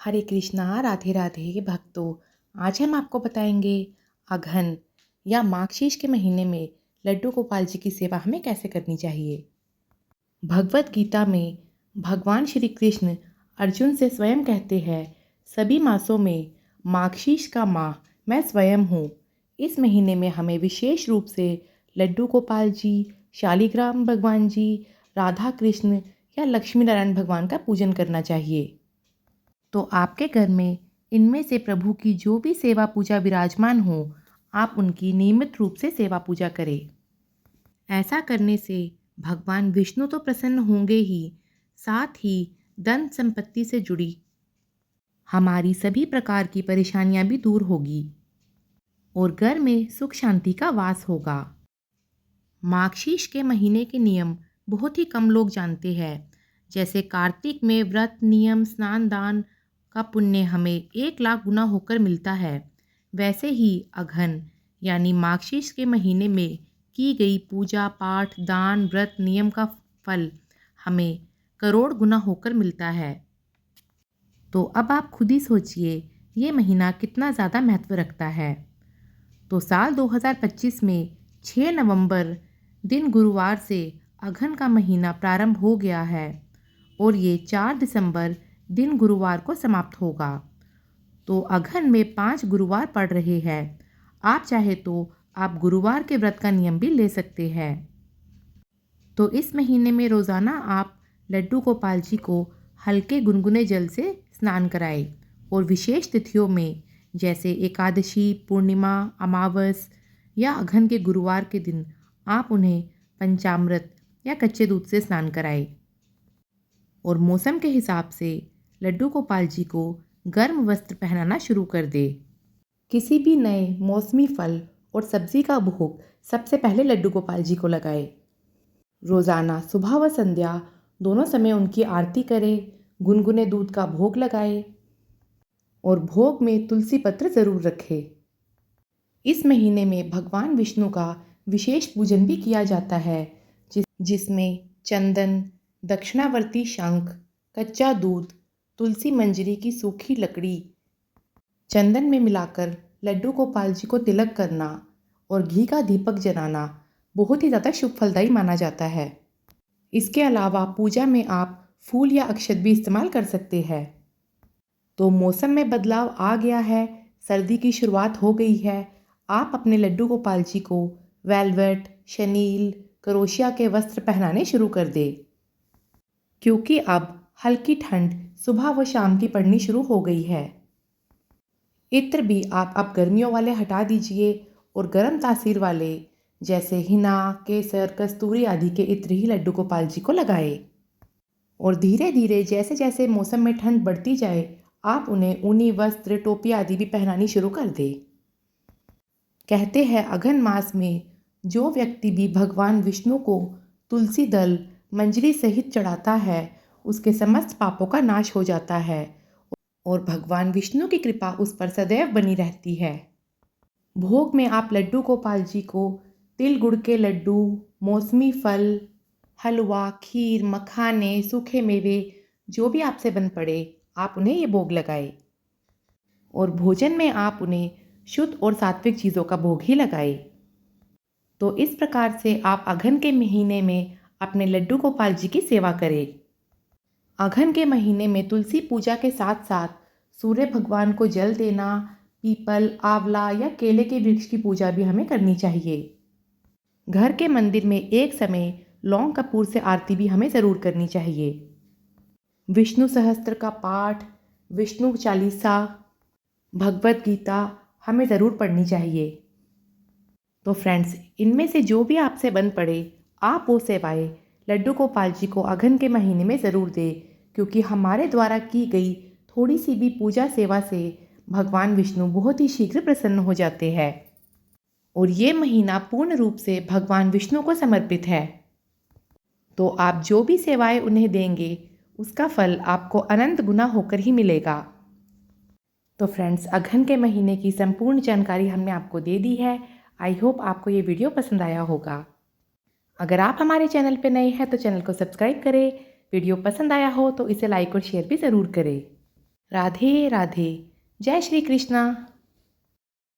हरे कृष्णा, राधे राधे भक्तों। आज हम आपको बताएंगे अघन या माघशीष के महीने में लड्डू गोपाल जी की सेवा हमें कैसे करनी चाहिए। भगवत गीता में भगवान श्री कृष्ण अर्जुन से स्वयं कहते हैं, सभी मासों में माघशीष का माह मैं स्वयं हूँ। इस महीने में हमें विशेष रूप से लड्डू गोपाल जी, शालिग्राम भगवान जी, राधा कृष्ण या लक्ष्मी नारायण भगवान का पूजन करना चाहिए। तो आपके घर में इनमें से प्रभु की जो भी सेवा पूजा विराजमान हो, आप उनकी नियमित रूप से सेवा पूजा करें। ऐसा करने से भगवान विष्णु तो प्रसन्न होंगे ही, साथ ही धन संपत्ति से जुड़ी हमारी सभी प्रकार की परेशानियां भी दूर होगी और घर में सुख शांति का वास होगा। माघशीष के महीने के नियम बहुत ही कम लोग जानते हैं। जैसे कार्तिक में व्रत, नियम, स्नान, दान का पुण्य हमें 1 लाख गुना होकर मिलता है, वैसे ही अघन यानी माघशीष के महीने में की गई पूजा पाठ, दान, व्रत, नियम का फल हमें करोड़ गुना होकर मिलता है। तो अब आप खुद ही सोचिए, ये महीना कितना ज़्यादा महत्व रखता है। तो साल 2025 में 6 नवंबर दिन गुरुवार से अघन का महीना प्रारंभ हो गया है और ये 4 दिसंबर दिन गुरुवार को समाप्त होगा। तो अघन में 5 गुरुवार पड़ रहे हैं। आप चाहे तो आप गुरुवार के व्रत का नियम भी ले सकते हैं। तो इस महीने में रोज़ाना आप लड्डू गोपाल जी को हल्के गुनगुने जल से स्नान कराएं और विशेष तिथियों में जैसे एकादशी, पूर्णिमा, अमावस या अघन के गुरुवार के दिन आप उन्हें पंचामृत या कच्चे दूध से स्नान कराएं। और मौसम के हिसाब से लड्डू गोपाल जी को गर्म वस्त्र पहनाना शुरू कर दे। किसी भी नए मौसमी फल और सब्जी का भोग सबसे पहले लड्डू गोपाल जी को लगाए। रोज़ाना सुबह व संध्या दोनों समय उनकी आरती करें, गुनगुने दूध का भोग लगाए और भोग में तुलसी पत्र ज़रूर रखें। इस महीने में भगवान विष्णु का विशेष पूजन भी किया जाता है, जिसमें चंदन, दक्षिणावर्ती शंख, कच्चा दूध, तुलसी मंजरी की सूखी लकड़ी चंदन में मिलाकर लड्डू गोपाल जी को तिलक करना और घी का दीपक जलाना बहुत ही ज़्यादा शुभ फलदायी माना जाता है। इसके अलावा पूजा में आप फूल या अक्षत भी इस्तेमाल कर सकते हैं। तो मौसम में बदलाव आ गया है, सर्दी की शुरुआत हो गई है। आप अपने लड्डू गोपाल जी को वेलवेट, शनील, क्रोशिया के वस्त्र पहनाने शुरू कर दे, क्योंकि अब हल्की ठंड सुबह व शाम की पड़नी शुरू हो गई है। इत्र भी आप अब गर्मियों वाले हटा दीजिए और गर्म तासीर वाले जैसे हिना, केसर, कस्तूरी आदि के इत्र ही लड्डू गोपाल जी को लगाए। और धीरे धीरे जैसे जैसे मौसम में ठंड बढ़ती जाए, आप उन्हें ऊनी वस्त्र, टोपी आदि भी पहनानी शुरू कर दें। कहते हैं अघन मास में जो व्यक्ति भी भगवान विष्णु को तुलसी दल, मंजरी सहित चढ़ाता है, उसके समस्त पापों का नाश हो जाता है और भगवान विष्णु की कृपा उस पर सदैव बनी रहती है। भोग में आप लड्डू गोपाल जी को तिल गुड़ के लड्डू, मौसमी फल, हलवा, खीर, मखाने, सूखे मेवे जो भी आपसे बन पड़े, आप उन्हें ये भोग लगाए। और भोजन में आप उन्हें शुद्ध और सात्विक चीज़ों का भोग ही लगाए। तो इस प्रकार से आप अघन के महीने में अपने लड्डू गोपाल जी की सेवा करें। अघन के महीने में तुलसी पूजा के साथ साथ सूर्य भगवान को जल देना, पीपल, आंवला या केले के वृक्ष की पूजा भी हमें करनी चाहिए। घर के मंदिर में एक समय लौंग कपूर से आरती भी हमें ज़रूर करनी चाहिए। विष्णु सहस्त्र का पाठ, विष्णु चालीसा, भगवत गीता हमें ज़रूर पढ़नी चाहिए। तो फ्रेंड्स, इनमें से जो भी आपसे बन पड़े, आप वो सेवाएं लड्डू गोपाल जी को अघन के महीने में ज़रूर दें, क्योंकि हमारे द्वारा की गई थोड़ी सी भी पूजा सेवा से भगवान विष्णु बहुत ही शीघ्र प्रसन्न हो जाते हैं और ये महीना पूर्ण रूप से भगवान विष्णु को समर्पित है। तो आप जो भी सेवाएं उन्हें देंगे, उसका फल आपको अनंत गुना होकर ही मिलेगा। तो फ्रेंड्स, अघन के महीने की संपूर्ण जानकारी हमने आपको दे दी है। आई होप आपको ये वीडियो पसंद आया होगा। अगर आप हमारे चैनल पर नए हैं तो चैनल को सब्सक्राइब करें। वीडियो पसंद आया हो तो इसे लाइक और शेयर भी ज़रूर करें। राधे राधे। जय श्री कृष्णा।